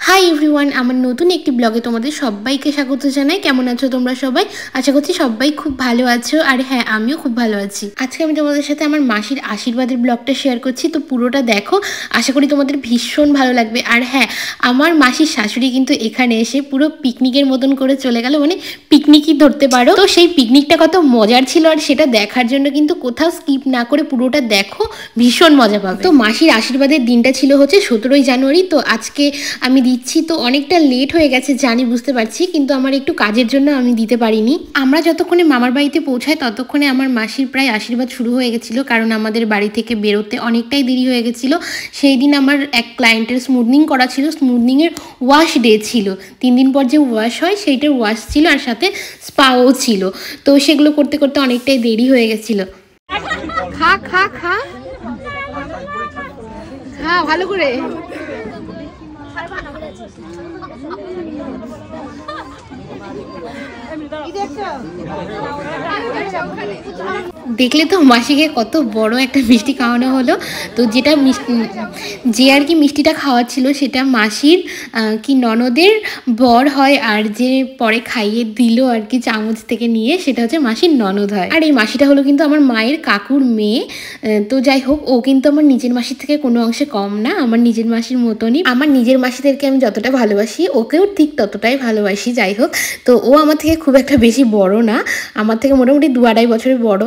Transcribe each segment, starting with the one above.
Hi everyone, আমার নতুন একটি ব্লগে তোমাদের সবাইকে স্বাগত জানাই। কেমন আছো তোমরা সবাই? আশা করছি সবাই খুব ভালো আছো। আর হ্যাঁ, আমিও খুব ভালো আছি। আজকে আমি তোমাদের সাথে আমার মাসির আশীর্বাদের ব্লগটা শেয়ার করছি, তো পুরোটা দেখো। আশা করি তোমাদের ভীষণ ভালো লাগবে। আর হ্যাঁ, আমার মাসির শাশুড়ি কিন্তু এখানে এসে পুরো পিকনিকের মতন করে চলে গেল, মানে পিকনিকই ধরতে পারো। তো সেই পিকনিকটা কত মজার ছিল, আর সেটা দেখার জন্য কিন্তু কোথাও স্কিপ না করে পুরোটা দেখো, ভীষণ মজা পাবে। তো মাসির আশীর্বাদের দিনটা ছিল হচ্ছে 17ই জানুয়ারি। তো আজকে আমি দিচ্ছি, তো অনেকটা লেট হয়ে গেছে জানি, বুঝতে পারছি, কিন্তু আমার একটু কাজের জন্য আমি দিতে পারিনি। আমরা যতক্ষণে মামার বাড়িতে পৌঁছাই ততক্ষণে আমার মাসির প্রায় আশীর্বাদ শুরু হয়ে গেছিলো, কারণ আমাদের বাড়ি থেকে বেরোতে অনেকটাই দেরি হয়ে গেছিলো। সেই দিন আমার এক ক্লায়েন্টের স্মুথনিং করা ছিল, স্মুথনিংয়ের ওয়াশ ডে ছিল। 3 দিন পর যে ওয়াশ হয় সেইটার ওয়াশ ছিল, আর সাথে স্পাও ছিল। তো সেগুলো করতে করতে অনেকটাই দেরি হয়ে গেছিলো। খা খা খা খা ভালো করে। দেখলে তো মাসিকে কত বড় একটা মিষ্টি খাওয়ানো হলো। তো যেটা যে আর কি মিষ্টিটা খাওয়াচ্ছিল সেটা মাসির কি ননদের বর হয়, আর যে পরে খাইয়ে দিল আর কি চামচ থেকে নিয়ে, সেটা হচ্ছে মাসির ননদ হয়। আর এই মাসিটা হলো কিন্তু আমার মায়ের কাকুর মেয়ে। তো যাই হোক, ও কিন্তু আমার নিজের মাসির থেকে কোনো অংশে কম না, আমার নিজের মাসির মতনই। আমার নিজের মাসিদেরকে আমি যতটা ভালোবাসি ওকেও ঠিক ততটাই ভালোবাসি। যাই হোক, তো ও আমার থেকে খুব একটা বেশি বড় না, আমার থেকে মোটামুটি 2-2.5 বছরের বড়।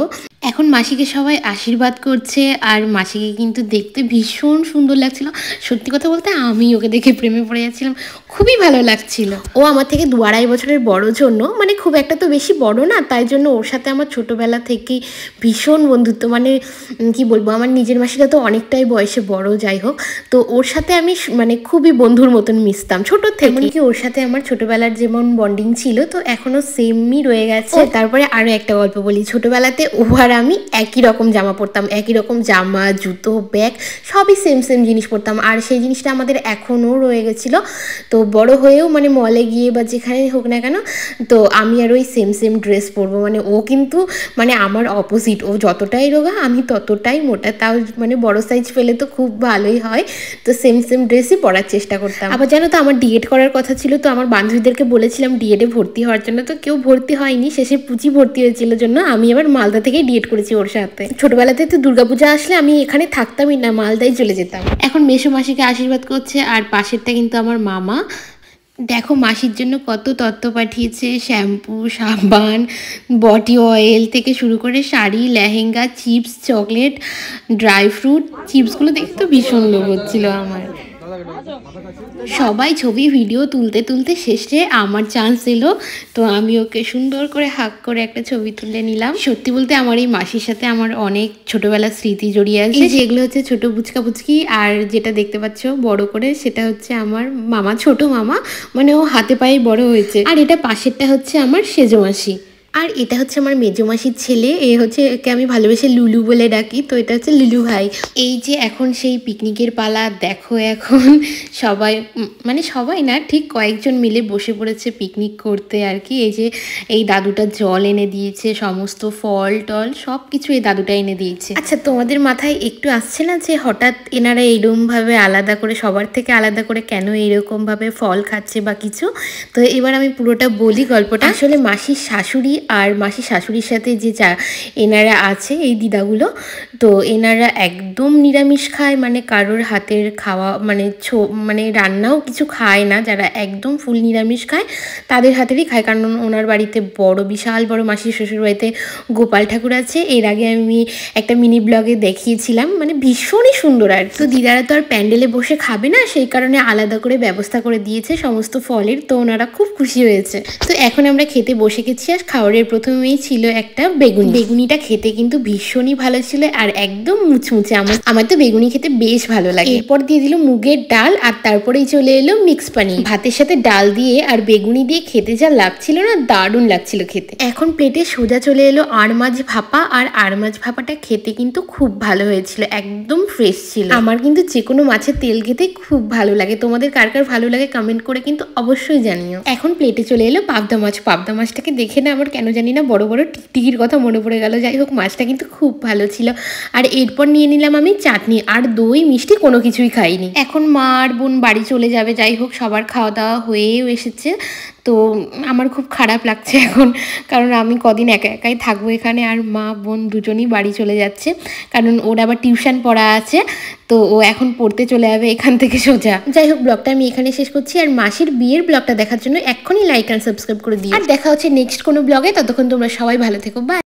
এখন মাসিকে সবাই আশীর্বাদ করছে, আর মাসিকে কিন্তু দেখতে ভীষণ সুন্দর লাগছিল। সত্যি কথা বলতে আমি ওকে দেখে প্রেমে পড়ে যাচ্ছিলাম, খুবই ভালো লাগছিল। ও আমার থেকে 2-2.5 বছরের বড় জন্য, মানে খুব একটা তো বেশি বড় না, তাই জন্য ওর সাথে আমার ছোটোবেলা থেকেই ভীষণ বন্ধুত্ব। মানে কি বলবো, আমার নিজের মাসিটা তো অনেকটাই বয়সে বড়। যাই হোক, তো ওর সাথে আমি মানে খুবই বন্ধুর মতন মিশতাম ছোটো থেকে। এমনকি ওর সাথে আমার ছোটোবেলার যেমন বন্ডিং ছিল, তো এখনও সেমই রয়ে গেছে। তারপরে আরও একটা গল্প বলি। ছোটোবেলাতে ও আর আমি একই রকম জামা পরতাম, একই রকম জামা, জুতো, ব্যাগ সবই সেম জিনিস পরতাম, আর সেই জিনিসটা আমাদের এখনও রয়ে গেছিলো। তো বড় হয়েও মানে মলে গিয়ে বা যেখানে হোক না কেন, তো আমি আর ওই সেম ড্রেস পরবো। মানে ও কিন্তু মানে আমার অপোজিট, ও যতটাই রোগা আমি ততটাই মোটা, তাও মানে বড় সাইজ পেলে তো খুব ভালোই হয়। তো সেম ড্রেসই পরার চেষ্টা করতাম। আবার জানো তো, আমার ডিএড করার কথা ছিল, তো আমার বান্ধবীদেরকে বলেছিলাম ডিএডে ভর্তি হওয়ার জন্য, তো কেউ ভর্তি হয়নি। শেষে পুচি ভর্তি হয়েছিল জন্য আমি আবার মালদা থেকেই ডিএড করেছি ওর সাথে। ছোটবেলাতে তো দুর্গাপূজা আসলে আমি এখানে থাকতামই না, মালদায় চলে যেতাম। এখন মেসো মাসিকে আশীর্বাদ করছে, আর পাশেরটা কিন্তু আমার মামা। দেখো মাসির জন্য কত তত্ত্ব পাঠিয়েছে, শ্যাম্পু, সাবান, বডি অয়েল থেকে শুরু করে sari, lehenga, chips, chocolate, dry fruit. চিপসগুলো দেখে তো ভীষণ লোভ হচ্ছিল আমার। সবাই ছবি ভিডিও তুলতে শেষে আমার চান্স এলো, তো আমি ওকে সুন্দর করে হাগ করে একটা ছবি তুলে নিলাম। সত্যি বলতে আমার এই মাসির সাথে আমার অনেক ছোটবেলার স্মৃতি জড়িয়ে আছে। যেগুলো হচ্ছে ছোট বুচকা বুচকি, আর যেটা দেখতে পাচ্ছ বড় করে সেটা হচ্ছে আমার মামা, ছোট মামা, মানে ও হাতে পায়ে বড় হয়েছে। আর এটা পাশেরটা হচ্ছে আমার সেজো মাসি, আর এটা হচ্ছে আমার মেজো মাসির ছেলে। এ হচ্ছে, একে আমি ভালোবেসে লুলু বলে ডাকি, তো এটা হচ্ছে লুলু ভাই। এই যে এখন সেই পিকনিকের পালা, দেখো এখন সবাই, মানে সবাই না, ঠিক কয়েকজন মিলে বসে পড়েছে পিকনিক করতে আর কি। এই যে এই দাদুটা জল এনে দিয়েছে, সমস্ত ফল টল সব কিছু এই দাদুটা এনে দিয়েছে। আচ্ছা, তোমাদের মাথায় একটু আসছে না যে হঠাৎ এনারা এইরকমভাবে আলাদা করে, সবার থেকে আলাদা করে কেন এইরকমভাবে ফল খাচ্ছে বা কিছু? তো এবার আমি পুরোটা বলি গল্পটা। আসলে মাসির শাশুড়ি আর মাসির শাশুড়ির সাথে যে এনারা আছে, এই দিদাগুলো, তো এনারা একদম নিরামিষ খায়, মানে কারোর হাতের খাওয়া মানে রান্নাও কিছু খায় না। যারা একদম ফুল নিরামিষ খায় তাদের হাতেরই খায়, কারণ ওনার বাড়িতে বিশাল বড় মাসির শ্বশুর বাড়িতে গোপাল ঠাকুর আছে। এর আগে আমি একটা মিনি ব্লগে দেখিয়েছিলাম, মানে ভীষণই সুন্দর। আর তো দিদারা তো আর প্যান্ডেলে বসে খাবে না, সেই কারণে আলাদা করে ব্যবস্থা করে দিয়েছে সমস্ত ফলের। তো ওনারা খুব খুশি হয়েছে। তো এখন আমরা খেতে বসে গেছি, আর খাবারের প্রথমেই ছিল একটা বেগুনিটা খেতে কিন্তু ভীষণই ভালো ছিল, আর একদম মুচমুচে। আমার তো বেগুনি খেতে বেশ ভালো লাগে। এরপর দিয়ে দিল মুগের ডাল, আর তারপরেই চলে এলো মিক্স পানি। ভাতের সাথে ডাল দিয়ে আর বেগুনি দিয়ে খেতে যা লাগছিল না, দারুণ লাগছিল খেতে। এখন প্লেটে সোজা চলে এলো আর মাছ ভাপা, আর আর মাছ ভাপাটা খেতে কিন্তু খুব ভালো হয়েছিল, একদম ফ্রেশ ছিল। আমার কিন্তু যে কোনো মাছের তেল খেতে খুব ভালো লাগে। তোমাদের কার ভালো লাগে কমেন্ট করে কিন্তু অবশ্যই জানিও। এখন প্লেটে চলে এলো পাবদা মাছ। পাবদা মাছটাকে দেখে না আমার কেন কেন জানি না বড় বড় টিকটিকির কথা মনে পড়ে গেল। যাই হোক, মাছটা কিন্তু খুব ভালো ছিল। আর এরপর নিয়ে নিলাম আমি চাটনি, আর দই মিষ্টি কোনো কিছুই খাইনি। এখন মা আর বোন বাড়ি চলে যাবে। যাই হোক, সবার খাওয়া দাওয়া হয়েও এসেছে। তো আমার খুব খারাপ লাগছে এখন, কারণ আমি কদিন একা একাই থাকবো এখানে, আর মা বোন দুজনই বাড়ি চলে যাচ্ছে, কারণ ওর আবার টিউশন পড়া আছে। তো ও এখন পড়তে চলে যাবে এখান থেকে সোজা। যাই হোক, ব্লগটা আমি এখানে শেষ করছি। আর মাসির বিয়ের ব্লগটা দেখার জন্য এক্ষুনি লাইক অ্যান্ড সাবস্ক্রাইব করে দিই। আর দেখা হচ্ছে নেক্সট কোনো ব্লগে। ততক্ষণ তোমরা সবাই ভালো থেকো। বাই।